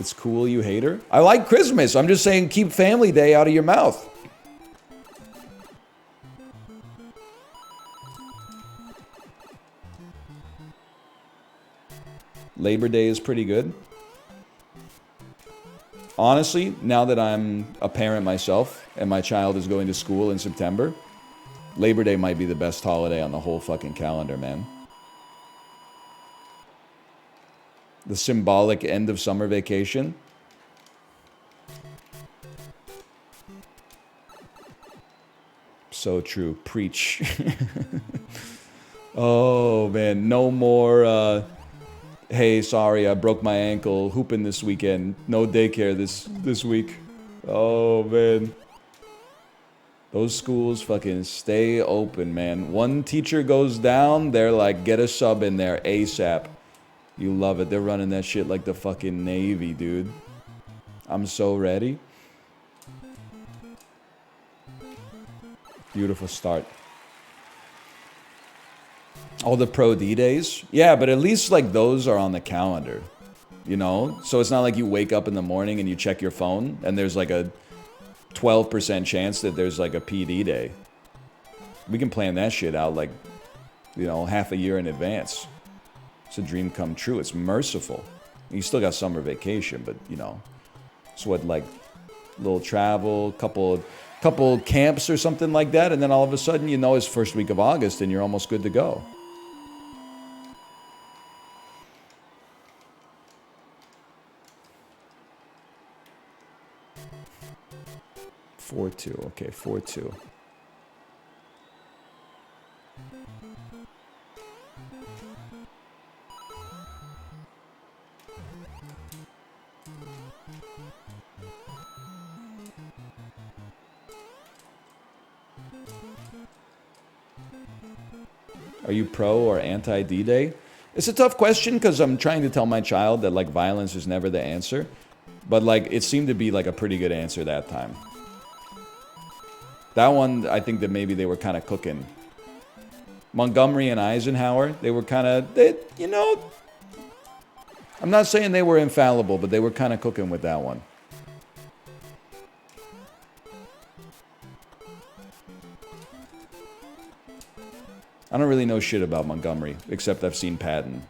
It's cool you hate her. I like Christmas. I'm just saying keep Family Day out of your mouth. Labor Day is pretty good. Honestly, now that I'm a parent myself and my child is going to school in September, Labor Day might be the best holiday on the whole fucking calendar, man. The symbolic end of summer vacation. So true. Preach. Oh, man. No more, hey, sorry, I broke my ankle hooping this weekend. No daycare this week. Oh, man. Those schools fucking stay open, man. One teacher goes down, they're like, get a sub in there ASAP. You love it. They're running that shit like the fucking Navy, dude. I'm so ready. Beautiful start. All the pro D-days? Yeah, but at least like those are on the calendar. You know? So it's not like you wake up in the morning and you check your phone and there's like a 12% chance that there's like a PD day. We can plan that shit out like, you know, half a year in advance. It's a dream come true. It's merciful. You still got summer vacation, but you know, it's what, like little travel, couple camps or something like that, and then all of a sudden you know it's first week of August and you're almost good to go. Four-two. Okay, 4-2. Are you pro or anti D-Day? It's a tough question because I'm trying to tell my child that like violence is never the answer. But like it seemed to be like a pretty good answer that time. That one, I think that maybe they were kind of cooking. Montgomery and Eisenhower, they were kind of, you know, I'm not saying they were infallible, but they were kind of cooking with that one. I don't really know shit about Montgomery, except I've seen Patton.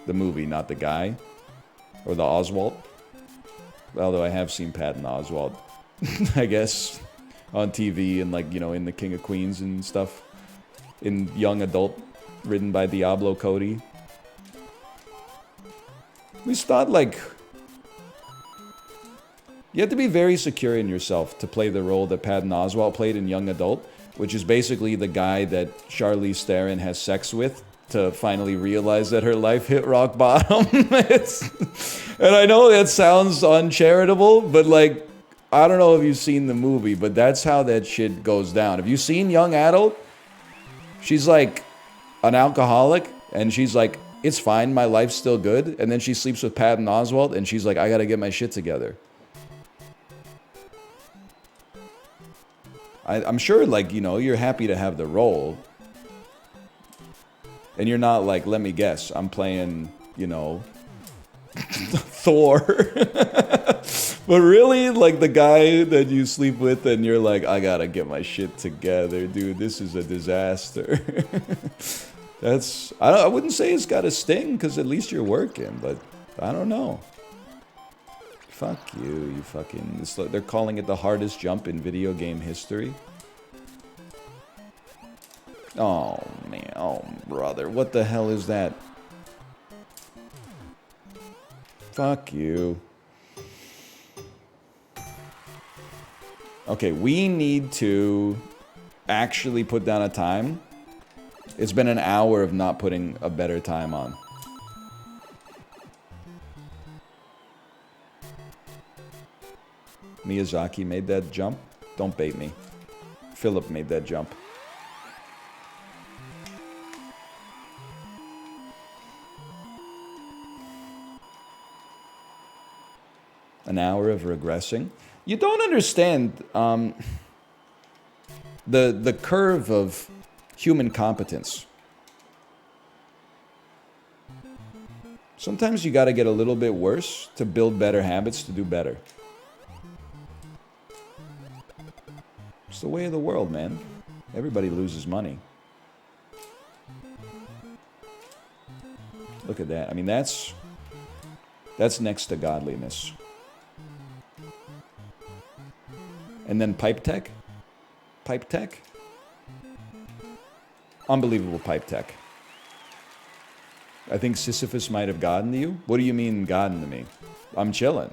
The movie, not the guy. Or the Oswald. Although I have seen Patton Oswald, I guess, on TV and like, you know, in The King of Queens and stuff. In young adult, written by Diablo Cody. We just thought like, you have to be very secure in yourself to play the role that Patton Oswalt played in young adult, which is basically the guy that Charlize Theron has sex with to finally realize that her life hit rock bottom. And I know that sounds uncharitable, but like, I don't know if you've seen the movie, but that's how that shit goes down. Have you seen Young Adult? She's like an alcoholic, and she's like, it's fine, my life's still good. And then she sleeps with Patton Oswalt, and she's like, I gotta get my shit together. I'm sure, like, you know, you're happy to have the role. And you're not like, let me guess, I'm playing, you know, Thor. But really, like, the guy that you sleep with and you're like, I gotta get my shit together, dude. This is a disaster. That's, I wouldn't say it's got a sting, because at least you're working, but I don't know. Fuck you, you fucking... They're calling it the hardest jump in video game history. Oh, man. Oh, brother. What the hell is that? Fuck you. Okay, we need to actually put down a time. It's been an hour of not putting a better time on. Miyazaki made that jump. Don't bait me. Philip made that jump. An hour of regressing. You don't understand the curve of human competence. Sometimes you gotta get a little bit worse to build better habits to do better. It's the way of the world, man. Everybody loses money. Look at that. I mean, that's next to godliness. And then pipe tech? Pipe tech? Unbelievable pipe tech. I think Sisyphus might have gotten to you. What do you mean gotten to me? I'm chilling.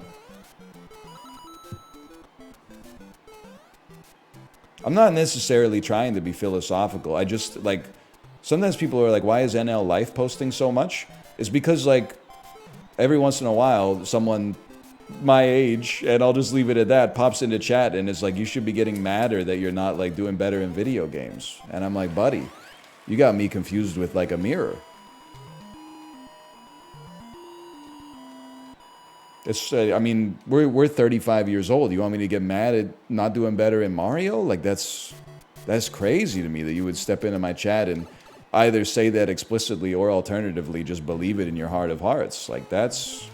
I'm not necessarily trying to be philosophical. I just, like, sometimes people are like, why is NL Life posting so much? It's because, like, every once in a while, someone my age, and I'll just leave it at that, pops into chat and is like, you should be getting madder that you're not, like, doing better in video games. And I'm like, buddy, you got me confused with, like, a mirror. It's, I mean, we're 35 years old. You want me to get mad at not doing better in Mario? Like, that's crazy to me that you would step into my chat and either say that explicitly or alternatively just believe it in your heart of hearts. Like, that's...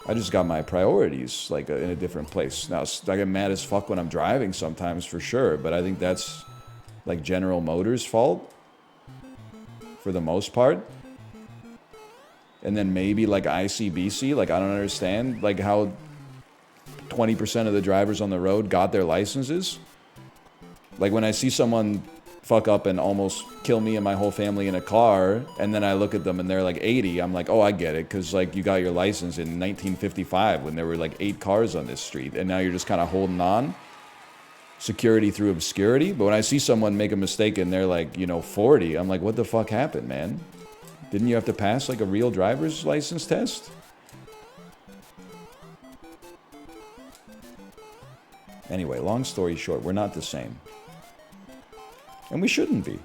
I just got my priorities, like, in a different place. Now, I get mad as fuck when I'm driving sometimes, for sure, but I think that's, like, General Motors' fault, for the most part. And then maybe, like, ICBC, like, I don't understand, like, how 20% of the drivers on the road got their licenses. Like, when I see someone fuck up and almost kill me and my whole family in a car, and then I look at them and they're like 80, I'm like, oh, I get it, because, like, you got your license in 1955 when there were, like, 8 cars on this street, and now you're just kind of holding on. Security through obscurity. But when I see someone make a mistake and they're, like, you know, 40, I'm like, what the fuck happened, man? Didn't you have to pass, like, a real driver's license test? Anyway, long story short, we're not the same. And we shouldn't be.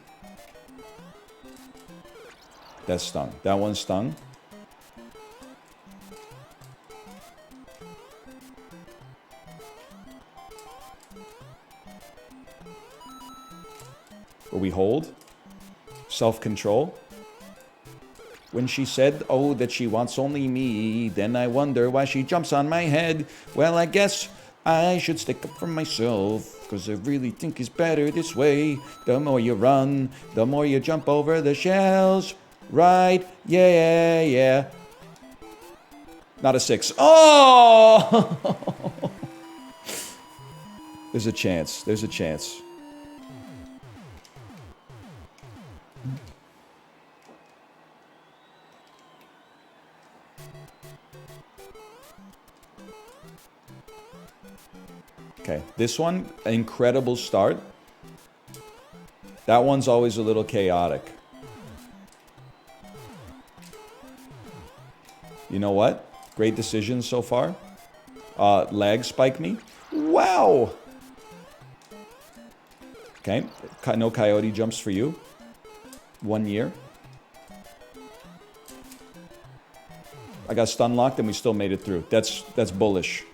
That stung. That one stung. Where we hold. Self-control. When she said, oh, that she wants only me, then I wonder why she jumps on my head. Well, I guess I should stick up for myself, because I really think it's better this way. The more you run, the more you jump over the shells. Right? Yeah, yeah. Not a 6. Oh! There's a chance. There's a chance. Okay, this one, incredible start. That one's always a little chaotic. You know what? Great decisions so far. Lag spike me. Wow! Okay, no coyote jumps for you. 1 year. I got stun locked and we still made it through. That's bullish.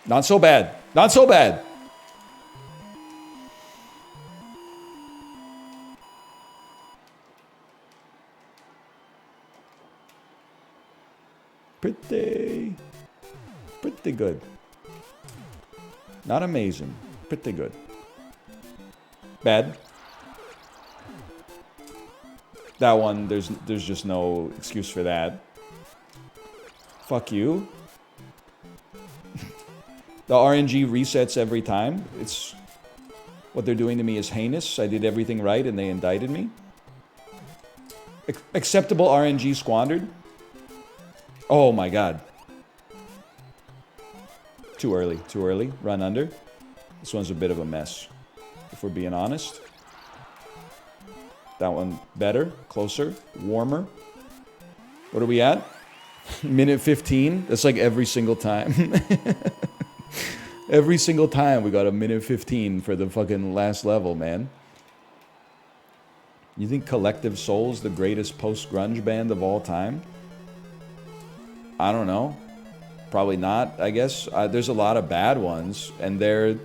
Not so bad. Not so bad. Pretty good. Not amazing. Pretty good. Bad. That one, there's just no excuse for that. Fuck you. The RNG resets every time. It's what they're doing to me is heinous. I did everything right and they indicted me. Acceptable RNG squandered. Oh my god. Too early, too early. Run under. This one's a bit of a mess, if we're being honest. That one better, closer, warmer. What are we at? Minute 15? That's like every single time. Every single time we got a minute 15 for the fucking last level, man. You think Collective Soul's the greatest post-grunge band of all time? I don't know. Probably not, I guess. There's a lot of bad ones, and they're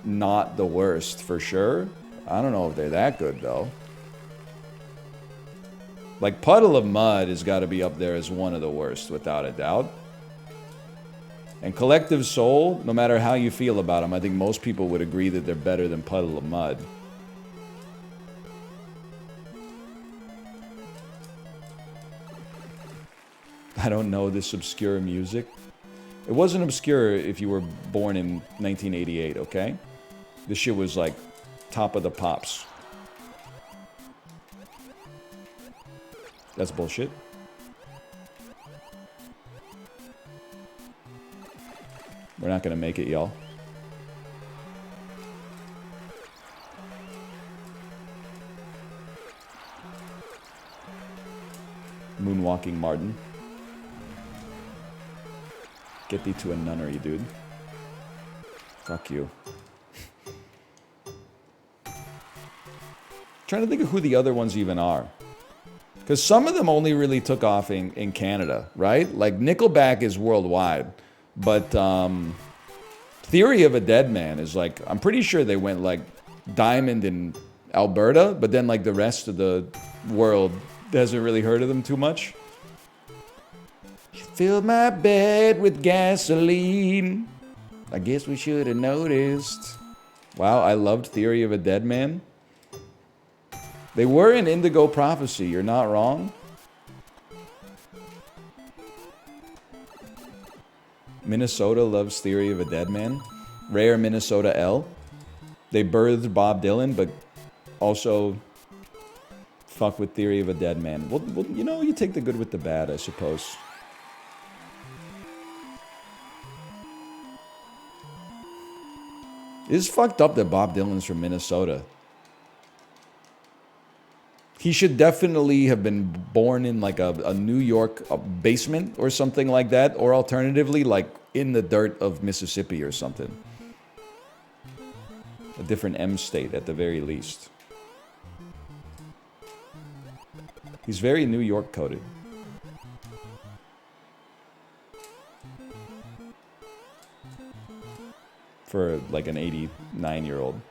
not the worst, for sure. I don't know if they're that good, though. Like, Puddle of Mud has got to be up there as one of the worst, without a doubt. And Collective Soul, no matter how you feel about them, I think most people would agree that they're better than Puddle of Mud. I don't know this obscure music. It wasn't obscure if you were born in 1988, okay? This shit was like top of the pops. That's bullshit. We're not gonna make it, y'all. Moonwalking Martin. Get thee to a nunnery, dude. Fuck you. Trying to think of who the other ones even are. Because some of them only really took off in Canada, right? Like, Nickelback is worldwide. But Theory of a Dead Man is like, I'm pretty sure they went like diamond in Alberta, but then like the rest of the world hasn't really heard of them too much. Filled my bed with gasoline. I guess we should have noticed. Wow, I loved Theory of a Dead Man. They were in Indigo Prophecy, you're not wrong. Minnesota loves Theory of a Dead Man. Rare Minnesota L. They birthed Bob Dylan, but also fuck with Theory of a Dead Man. Well, you know, you take the good with the bad, I suppose. It's fucked up that Bob Dylan's from Minnesota. He should definitely have been born in like a New York basement or something like that. Or alternatively, like in the dirt of Mississippi or something. A different M state at the very least. He's very New York coded. For like an 89-year-old.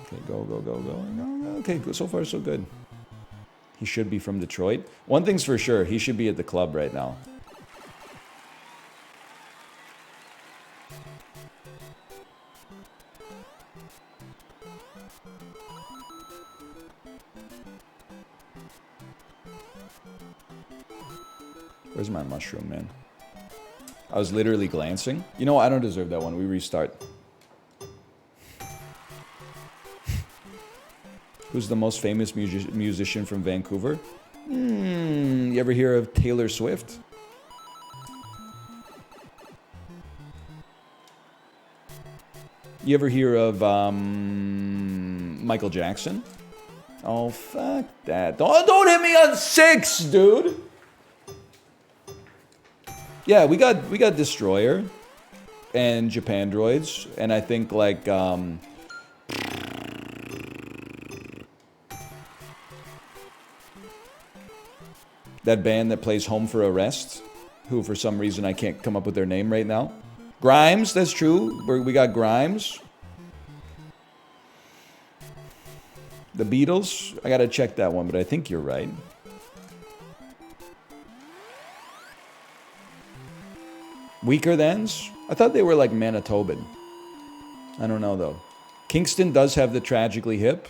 Okay, go. Okay, so far so good. He should be from Detroit. One thing's for sure, he should be at the club right now. Where's my mushroom, man? I was literally glancing. You know what? I don't deserve that one. We restart. Who's the most famous musician from Vancouver? You ever hear of Taylor Swift? You ever hear of Michael Jackson? Oh, fuck that. Don't hit me on 6, dude! Yeah, we got Destroyer and Japan Droids, and I think like that band that plays Home for Arrest, who for some reason I can't come up with their name right now. Grimes, that's true. We got Grimes. The Beatles, I gotta check that one, but I think you're right. Weaker Thans? I thought they were like Manitoban. I don't know though. Kingston does have the Tragically Hip.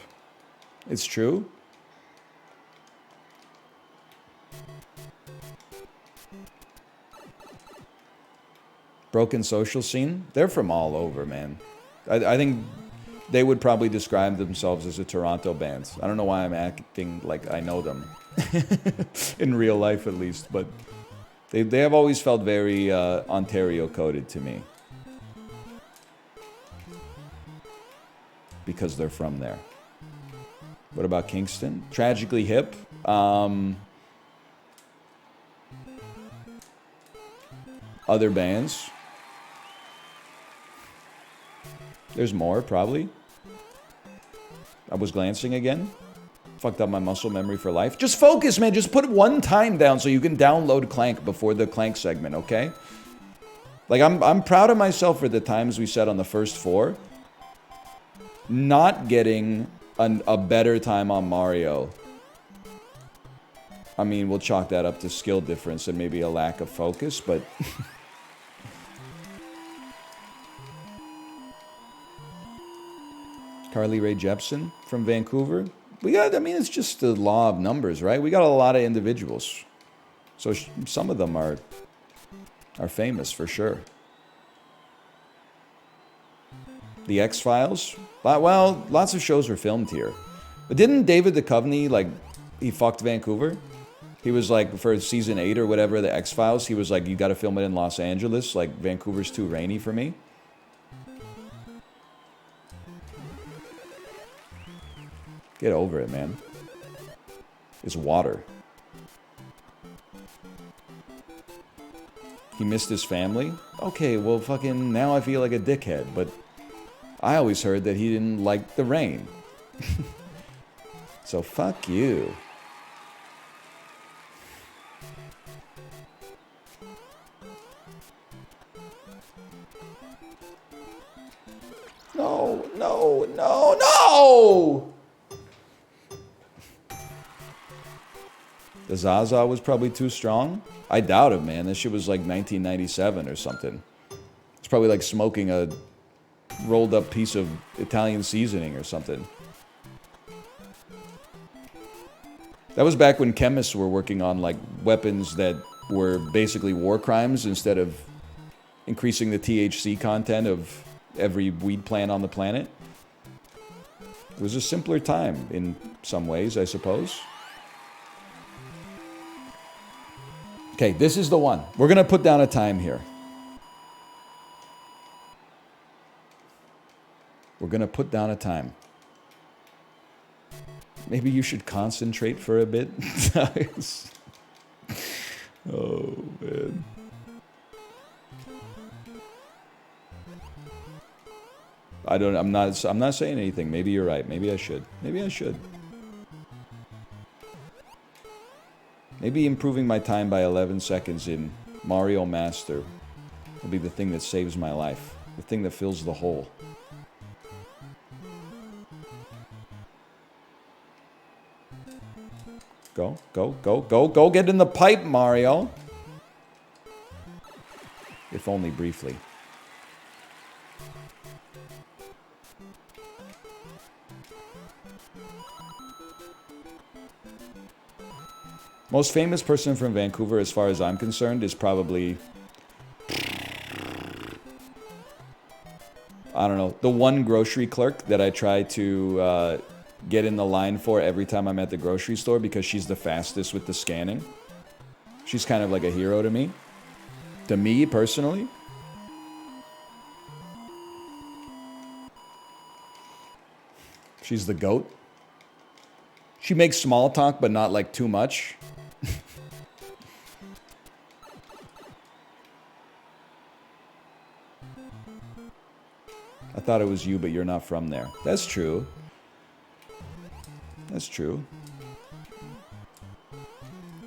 It's true. Broken Social Scene? They're from all over, man. I think they would probably describe themselves as a Toronto band. I don't know why I'm acting like I know them. In real life at least, but they have always felt very Ontario-coded to me. Because they're from there. What about Kingston? Tragically Hip. Other bands. There's more, probably. I was glancing again. Fucked up my muscle memory for life. Just focus, man. Just put one time down so you can download Clank before the Clank segment, okay? Like, I'm proud of myself for the times we said on the first 4. not getting a better time on Mario. I mean, we'll chalk that up to skill difference and maybe a lack of focus, but... Carly Rae Jepsen from Vancouver. We got, I mean, it's just the law of numbers, right? We got a lot of individuals. So some of them are famous for sure. The X-Files. Well, lots of shows were filmed here. But didn't David Duchovny, like, he fucked Vancouver? He was like, for season 8 or whatever, the X-Files, he was like, you gotta film it in Los Angeles. Like, Vancouver's too rainy for me. Get over it, man. It's water. He missed his family? Okay, well, fucking, now I feel like a dickhead, but I always heard that he didn't like the rain. So fuck you. No, no, no, no! The Zaza was probably too strong? I doubt it, man. This shit was like 1997 or something. It's probably like smoking a rolled up piece of Italian seasoning or something. That was back when chemists were working on like weapons that were basically war crimes instead of increasing the THC content of every weed plant on the planet. It was a simpler time in some ways, I suppose. Okay, this is the one. We're going to put down a time here. We're going to put down a time. Maybe you should concentrate for a bit. Oh, man. I'm not saying anything. Maybe you're right. Maybe I should. Maybe I should. Maybe improving my time by 11 seconds in Mario Master will be the thing that saves my life. The thing that fills the hole. Go, go, go, go, go, get in the pipe, Mario! If only briefly. Most famous person from Vancouver, as far as I'm concerned, is probably... I don't know. The one grocery clerk that I try to get in the line for every time I'm at the grocery store because she's the fastest with the scanning. She's kind of like a hero to me. To me, personally. She's the GOAT. She makes small talk, but not like too much. I thought it was you, but you're not from there. That's true. That's true.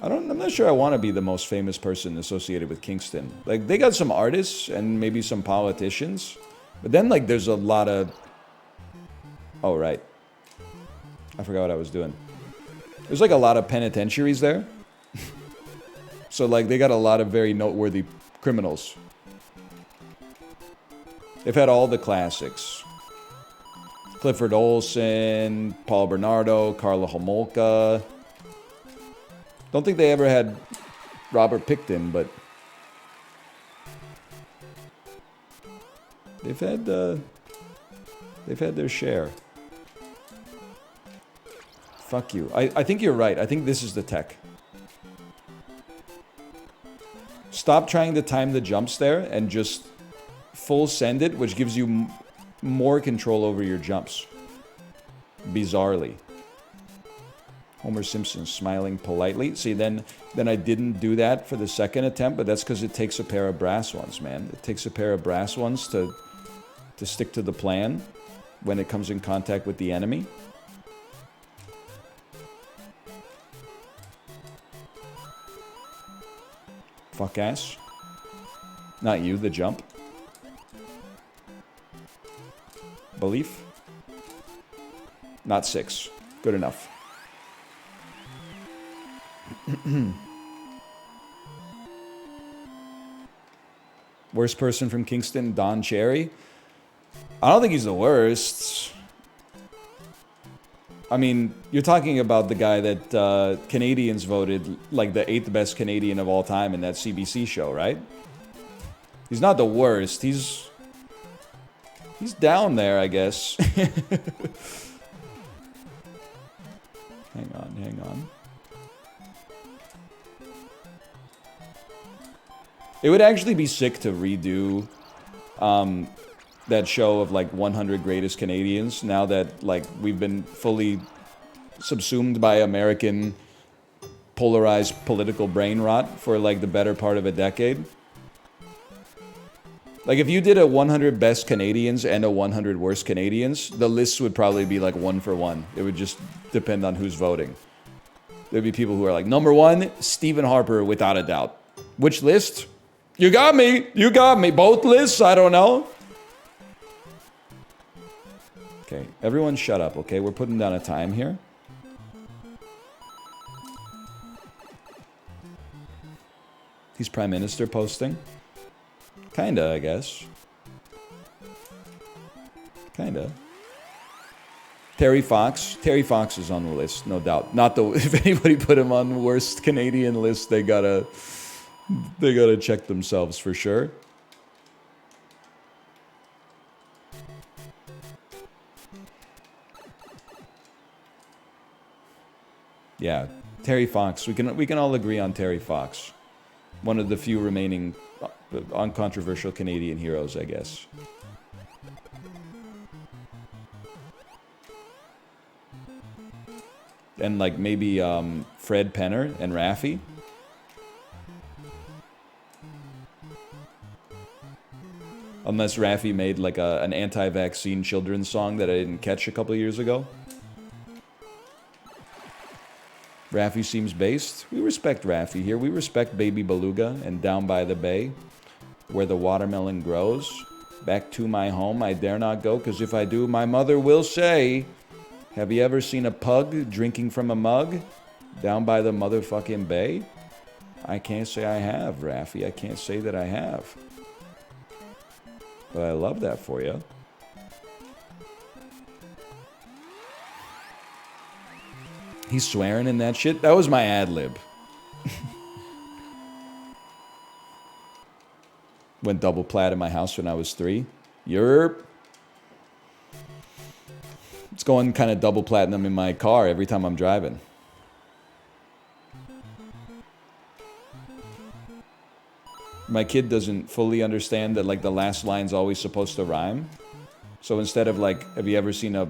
I'm not sure I want to be the most famous person associated with Kingston. Like, they got some artists and maybe some politicians. But then, like, there's a lot of... Oh, right. I forgot what I was doing. There's, like, a lot of penitentiaries there. So, like, they got a lot of very noteworthy criminals. They've had all the classics. Clifford Olson, Paul Bernardo, Carla Homolka. Don't think they ever had Robert Pickton, but they've had their share. Fuck you. I think you're right. I think this is the tech. Stop trying to time the jumps there and just full send it, which gives you more control over your jumps. Bizarrely. Homer Simpson smiling politely. See, then I didn't do that for the second attempt, but that's because it takes a pair of brass ones, man. It takes a pair of brass ones to stick to the plan when it comes in contact with the enemy. Fuck ass. Not you, the jump. Belief. Not 6. Good enough. Worst person from Kingston, Don Cherry. I don't think he's the worst. I mean, you're talking about the guy that Canadians voted like the 8th best Canadian of all time in that CBC show, right? He's not the worst. He's down there, I guess. Hang on. It would actually be sick to redo that show of like 100 greatest Canadians now that like we've been fully subsumed by American polarized political brain rot for like the better part of a decade. Like if you did a 100 best Canadians and a 100 worst Canadians, the lists would probably be like 1 for 1. It would just depend on who's voting. There'd be people who are like, number 1, Stephen Harper without a doubt. Which list? You got me. Both lists? I don't know. Okay, everyone shut up, okay? We're putting down a time here. He's Prime Minister posting. Kinda, I guess. Kinda. Terry Fox. Terry Fox is on the list, no doubt. Not the if anybody put him on the worst Canadian list, they gotta check themselves for sure. Yeah, Terry Fox. We can all agree on Terry Fox. One of the few remaining uncontroversial Canadian heroes, I guess. And like maybe Fred Penner and Rafi. Unless Rafi made like an anti-vaccine children's song that I didn't catch a couple of years ago. Rafi seems based. We respect Rafi here. We respect Baby Beluga and Down by the Bay, where the watermelon grows. Back to my home, I dare not go, because if I do, my mother will say, have you ever seen a pug drinking from a mug down by the motherfucking bay? I can't say I have, Rafi. I can't say that I have. But I love that for you. He's swearing in that shit? That was my ad-lib. Went double plat in my house when I was 3. Yerp. It's going kind of double platinum in my car every time I'm driving. My kid doesn't fully understand that like the last line's always supposed to rhyme. So instead of like, have you ever seen a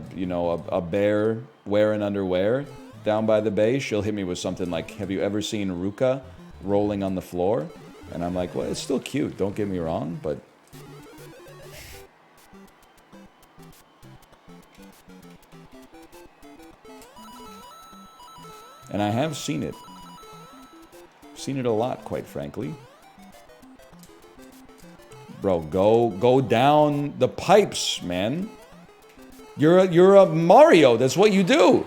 bear wearing underwear down by the bay? She'll hit me with something like, have you ever seen Ruka rolling on the floor? And I'm like, well, it's still cute, don't get me wrong, but... And I have seen it. Seen it a lot, quite frankly. Bro, go down the pipes, man. You're a Mario, that's what you do.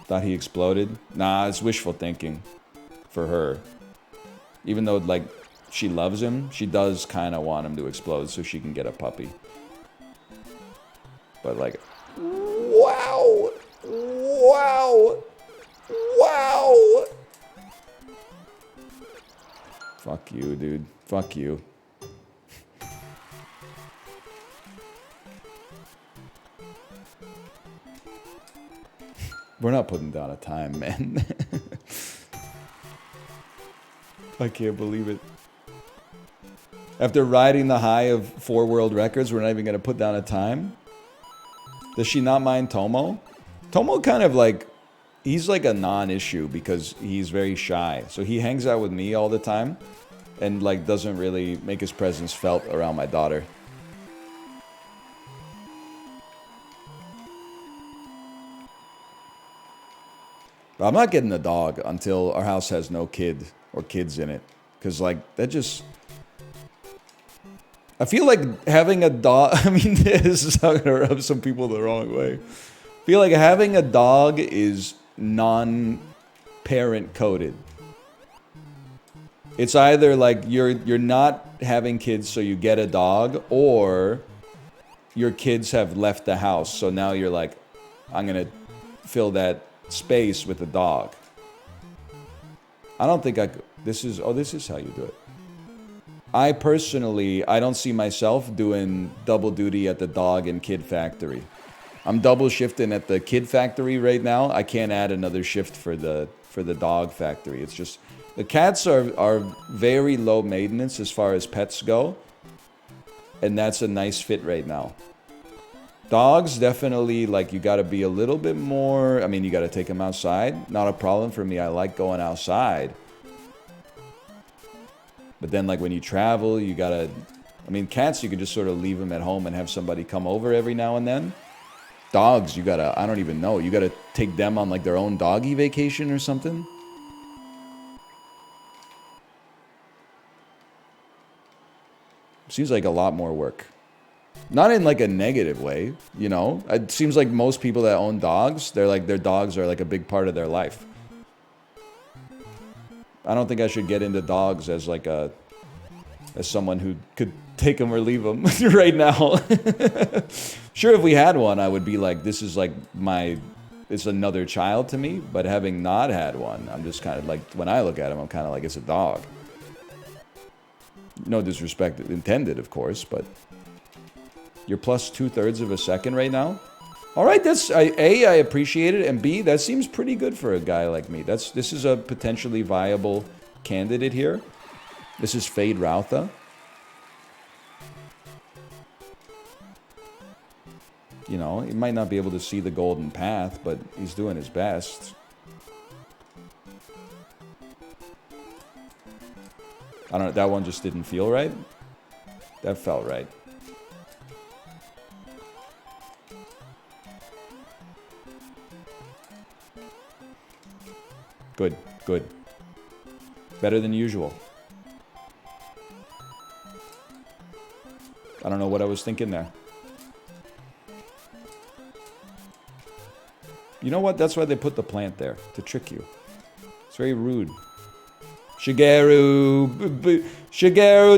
Thought he exploded? Nah, it's wishful thinking for her. Even though, like, she loves him, she does kind of want him to explode so she can get a puppy. But, like, wow! Wow! Wow! Fuck you, dude. Fuck you. We're not putting down a time, man. I can't believe it. After riding the high of 4 world records, we're not even going to put down a time? Does she not mind Tomo? Tomo kind of like, he's like a non-issue because he's very shy. So he hangs out with me all the time and like doesn't really make his presence felt around my daughter. But I'm not getting a dog until our house has no kid or kids in it. Because, like, that just... I feel like having a dog, I mean, this is not going to rub some people the wrong way. I feel like having a dog is non-parent coded. It's either like you're not having kids so you get a dog, or your kids have left the house, so now you're like, I'm going to fill that space with a dog. I don't think I could. This is how you do it. I personally, I don't see myself doing double duty at the dog and kid factory. I'm double shifting at the kid factory right now. I can't add another shift for the dog factory. It's just, the cats are very low maintenance as far as pets go. And that's a nice fit right now. Dogs, definitely, like, you got to be a little bit more, I mean, you got to take them outside. Not a problem for me. I like going outside. But then, like, when you travel, you got to, I mean, cats, you can just sort of leave them at home and have somebody come over every now and then. Dogs, you got to, I don't even know. You got to take them on, like, their own doggy vacation or something. Seems like a lot more work. Not in like a negative way, you know? It seems like most people that own dogs, they're like, their dogs are like a big part of their life. I don't think I should get into dogs as like as someone who could take them or leave them right now. Sure, if we had one, I would be like, this is like it's another child to me. But having not had one, I'm just kind of like, when I look at him, I'm kind of like, it's a dog. No disrespect intended, of course, but you're plus 2/3 of a second right now. All right, that's A, I appreciate it, and B, that seems pretty good for a guy like me. This is a potentially viable candidate here. This is Fade Rautha. You know, he might not be able to see the golden path, but he's doing his best. I don't know, that one just didn't feel right. That felt right. Good, good. Better than usual. I don't know what I was thinking there. You know what? That's why they put the plant there, to trick you. It's very rude. Shigeru,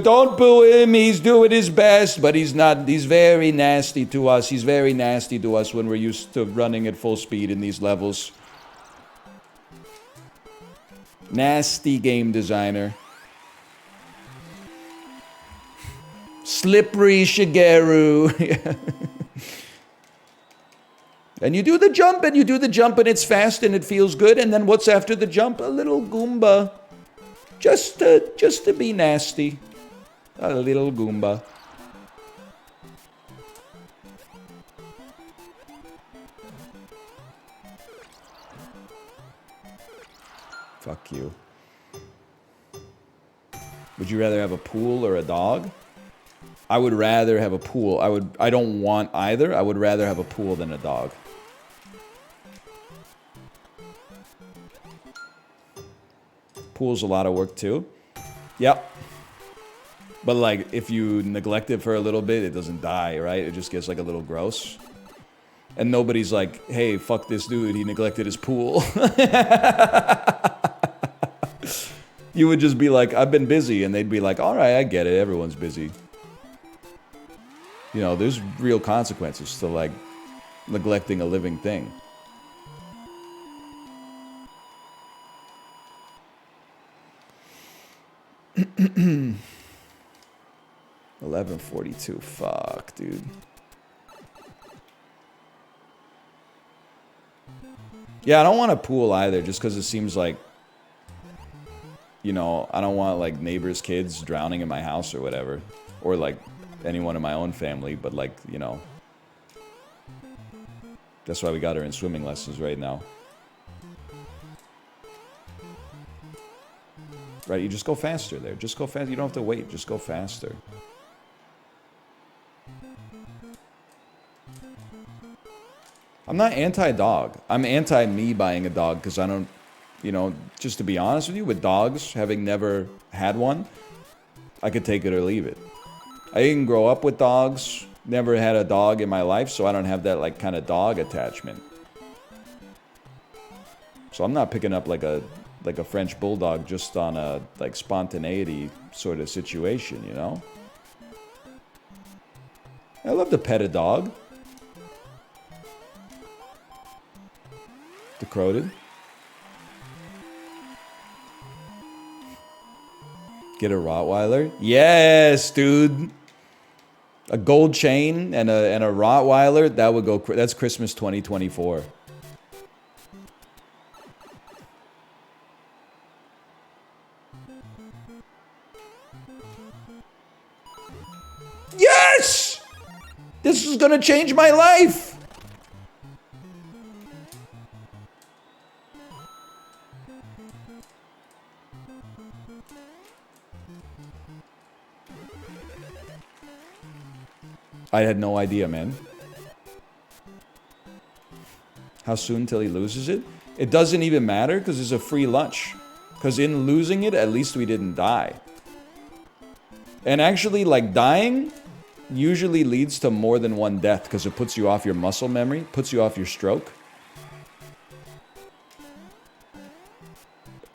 don't boo him. He's doing his best, but he's not. He's very nasty to us. He's very nasty to us when we're used to running at full speed in these levels. Nasty game designer. Slippery Shigeru. And you do the jump, and you do the jump, and it's fast, and it feels good. And then what's after the jump? A little Goomba. Just to be nasty. A little Goomba. Fuck you. Would you rather have a pool or a dog? I would rather have a pool. I don't want either. I would rather have a pool than a dog. Pool's a lot of work too. Yep. But like, if you neglect it for a little bit, it doesn't die, right? It just gets like a little gross. And nobody's like, hey, fuck this dude, he neglected his pool. You would just be like, I've been busy. And they'd be like, all right, I get it. Everyone's busy. You know, there's real consequences to like neglecting a living thing. $11.42. Fuck, dude. Yeah, I don't want a pool either, just because it seems like, you know, I don't want like neighbors' kids drowning in my house or whatever, or like anyone in my own family. But like, you know, that's why we got her in swimming lessons right now. Right, you just go faster there. Just go fast. You don't have to wait. Just go faster. I'm not anti-dog. I'm anti-me buying a dog because I don't, you know, just to be honest with you, with dogs, having never had one, I could take it or leave it. I didn't grow up with dogs. Never had a dog in my life, so I don't have that like kind of dog attachment. So I'm not picking up like a French bulldog just on a like spontaneity sort of situation, you know? I love to pet a dog. Decroded. Get a Rottweiler? Yes, dude. A gold chain and a Rottweiler, that would go. That's Christmas 2024. Yes! This is gonna change my life. I had no idea, man. How soon till he loses it? It doesn't even matter because it's a free lunch. Because in losing it, at least we didn't die. And actually, like, dying usually leads to more than one death because it puts you off your muscle memory, puts you off your stroke.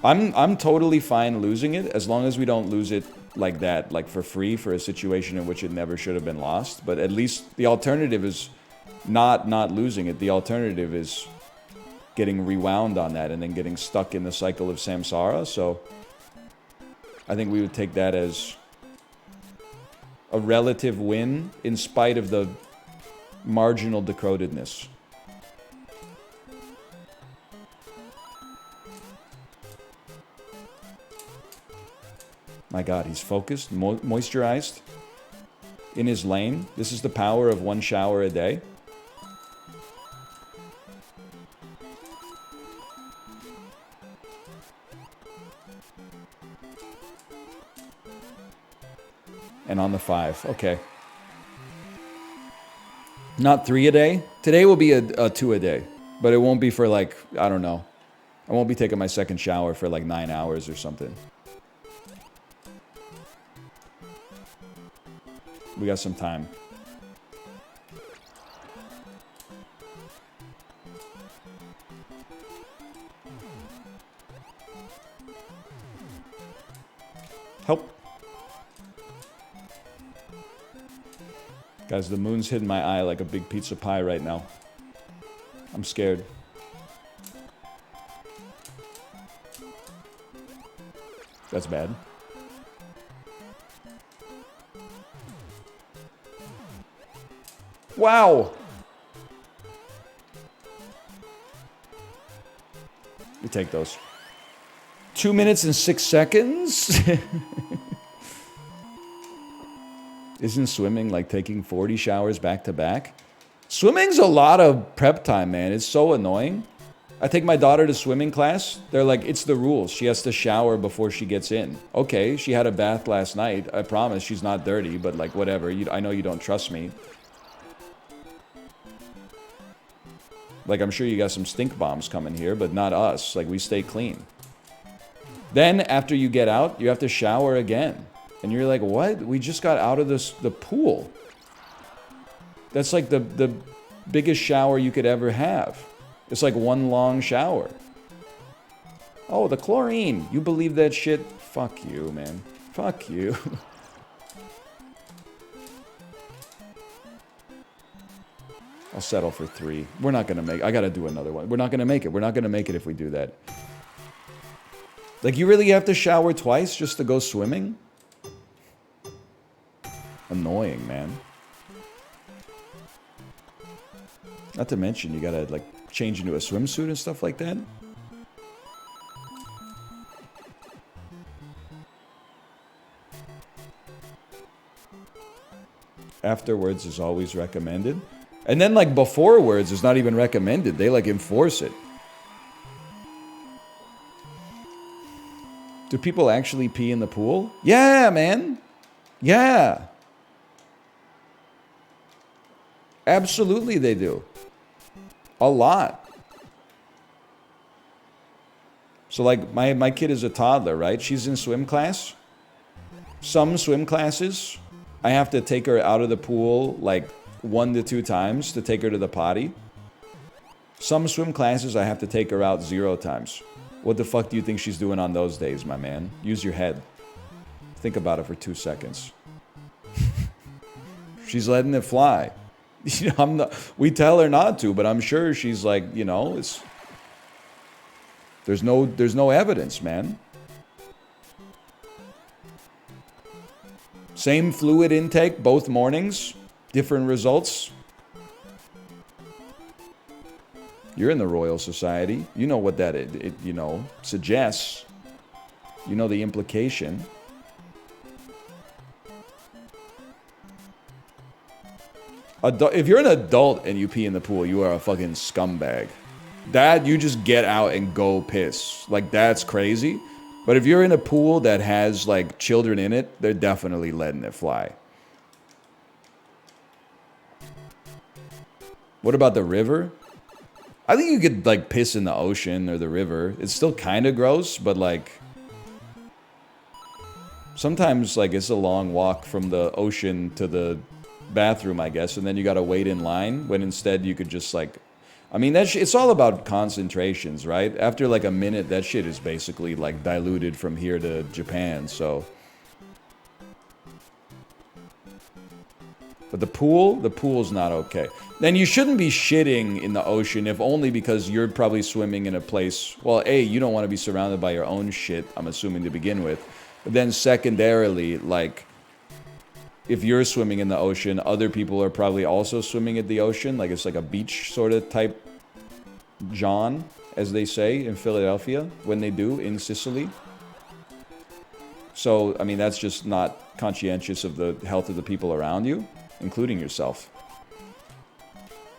I'm totally fine losing it as long as we don't lose it like that, like for free, for a situation in which it never should have been lost. But at least the alternative is not losing it. The alternative is getting rewound on that and then getting stuck in the cycle of samsara. So I think we would take that as a relative win in spite of the marginal decrodedness. My God, he's focused, moisturized, in his lane. This is the power of one shower a day. And on the 5, okay. Not 3 a day. Today will be a 2 a day, but it won't be for like, I don't know. I won't be taking my second shower for like 9 hours or something. We got some time. Help. Guys, the moon's hitting my eye like a big pizza pie right now. I'm scared. That's bad. Wow! You take those. 2 minutes and 6 seconds? Isn't swimming like taking 40 showers back to back? Swimming's a lot of prep time, man. It's so annoying. I take my daughter to swimming class. They're like, it's the rules. She has to shower before she gets in. Okay, she had a bath last night. I promise she's not dirty, but like whatever. I know you don't trust me. Like, I'm sure you got some stink bombs coming here, but not us. Like, we stay clean. Then, after you get out, you have to shower again. And you're like, what? We just got out of the pool. That's like the biggest shower you could ever have. It's like one long shower. Oh, the chlorine. You believe that shit? Fuck you, man. Fuck you. I'll settle for 3. We're not going to make... I got to do another one. We're not going to make it. We're not going to make it if we do that. Like, you really have to shower twice just to go swimming? Annoying, man. Not to mention, you got to, like, change into a swimsuit and stuff like that. Afterwards is always recommended. And then, like, beforewards is not even recommended. They, like, enforce it. Do people actually pee in the pool? Yeah, man. Yeah. Absolutely they do. A lot. So, like, my kid is a toddler, right? She's in swim class. Some swim classes, I have to take her out of the pool like 1 to 2 times to take her to the potty. Some swim classes, I have to take her out 0 times. What the fuck do you think she's doing on those days, my man? Use your head. Think about it for 2 seconds. She's letting it fly. You know, we tell her not to, but I'm sure she's like, you know, there's no evidence, man. Same fluid intake both mornings, different results. You're in the Royal Society. You know what that you know, suggests. You know the implication. If you're an adult and you pee in the pool, you are a fucking scumbag. That, you just get out and go piss. Like, that's crazy. But if you're in a pool that has, like, children in it, they're definitely letting it fly. What about the river? I think you could, like, piss in the ocean or the river. It's still kind of gross, but, like... sometimes, like, it's a long walk from the ocean to the bathroom, I guess, and then you gotta wait in line, when instead you could just, like... I mean, it's all about concentrations, right? After, like, a minute, that shit is basically, like, diluted from here to Japan, so... But the pool's not okay. Then you shouldn't be shitting in the ocean, if only because you're probably swimming in a place... Well, A, you don't want to be surrounded by your own shit, I'm assuming, to begin with. But then secondarily, like... if you're swimming in the ocean, other people are probably also swimming at the ocean. Like, it's like a beach sort of type John, as they say in Philadelphia, when they do in Sicily. So, I mean, that's just not conscientious of the health of the people around you, including yourself.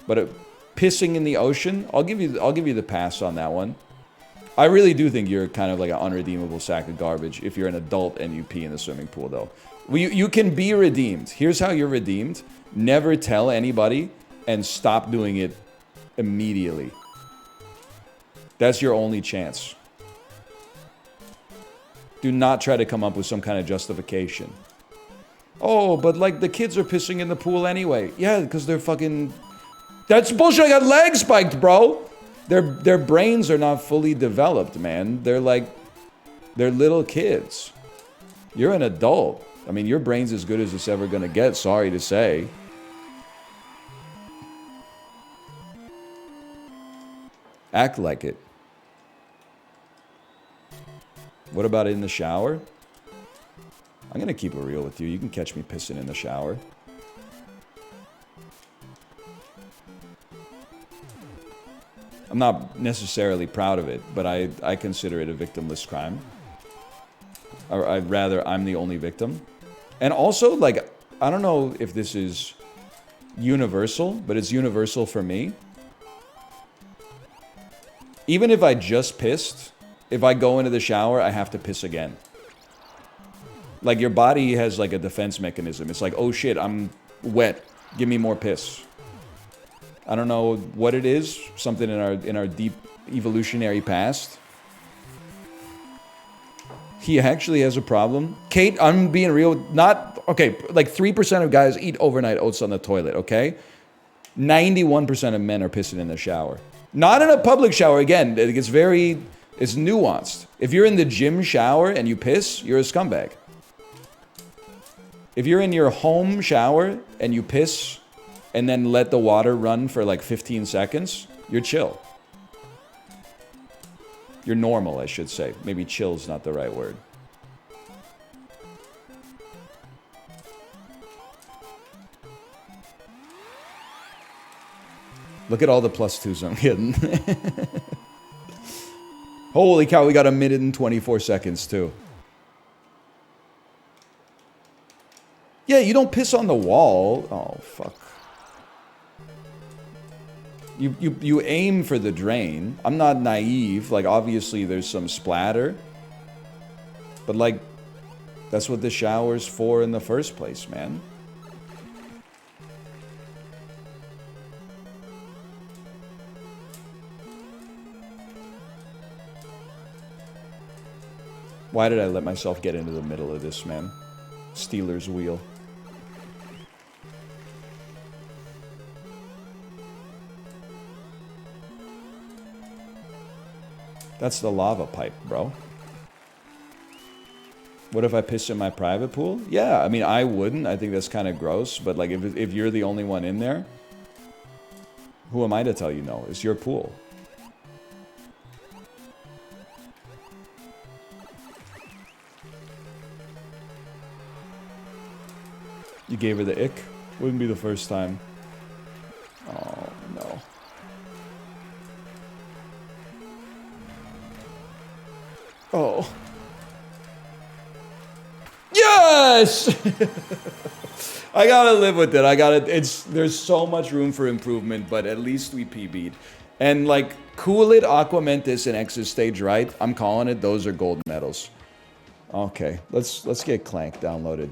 But pissing in the ocean, I'll give you the pass on that one. I really do think you're kind of like an unredeemable sack of garbage if you're an adult and you pee in the swimming pool, though. You can be redeemed. Here's how you're redeemed. Never tell anybody and stop doing it immediately. That's your only chance. Do not try to come up with some kind of justification. Oh, but like the kids are pissing in the pool anyway. Yeah, because they're fucking... That's bullshit. I got leg spiked, bro. Their brains are not fully developed, man. They're little kids. You're an adult. I mean, your brain's as good as it's ever gonna get, sorry to say. Act like it. What about in the shower? I'm gonna keep it real with you. You can catch me pissing in the shower. I'm not necessarily proud of it, but I consider it a victimless crime. Or I'd rather I'm the only victim. And also, like, I don't know if this is universal, but it's universal for me. Even if I just pissed, if I go into the shower, I have to piss again. Like, your body has, like, a defense mechanism. It's like, oh shit, I'm wet. Give me more piss. I don't know what it is. Something in our deep evolutionary past. He actually has a problem. Kate, I'm being real. Okay, like 3% of guys eat overnight oats on the toilet, okay? 91% of men are pissing in the shower. Not in a public shower, again. It's nuanced. If you're in the gym shower and you piss, you're a scumbag. If you're in your home shower and you piss and then let the water run for like 15 seconds, you're chill. You're normal, I should say. Maybe chill's not the right word. Look at all the +2s I'm getting. Holy cow, we got 1 minute and 24 seconds too. Yeah, you don't piss on the wall. Oh, fuck. You aim for the drain. I'm not naive. Like, obviously there's some splatter. But, like, that's what the shower's for in the first place, man. Why did I let myself get into the middle of this, man? Steelers wheel. That's the lava pipe, bro. What if I pissed in my private pool? Yeah, I mean, I wouldn't. I think that's kind of gross. But, like, if you're the only one in there, who am I to tell you no? It's your pool. You gave her the ick? Wouldn't be the first time. Oh, no. Oh. Yes! I gotta live with it. There's so much room for improvement, but at least we PB'd. And like, Cool It, Aquamentus, and X's stage right, I'm calling it, those are gold medals. Okay, let's get Clank downloaded.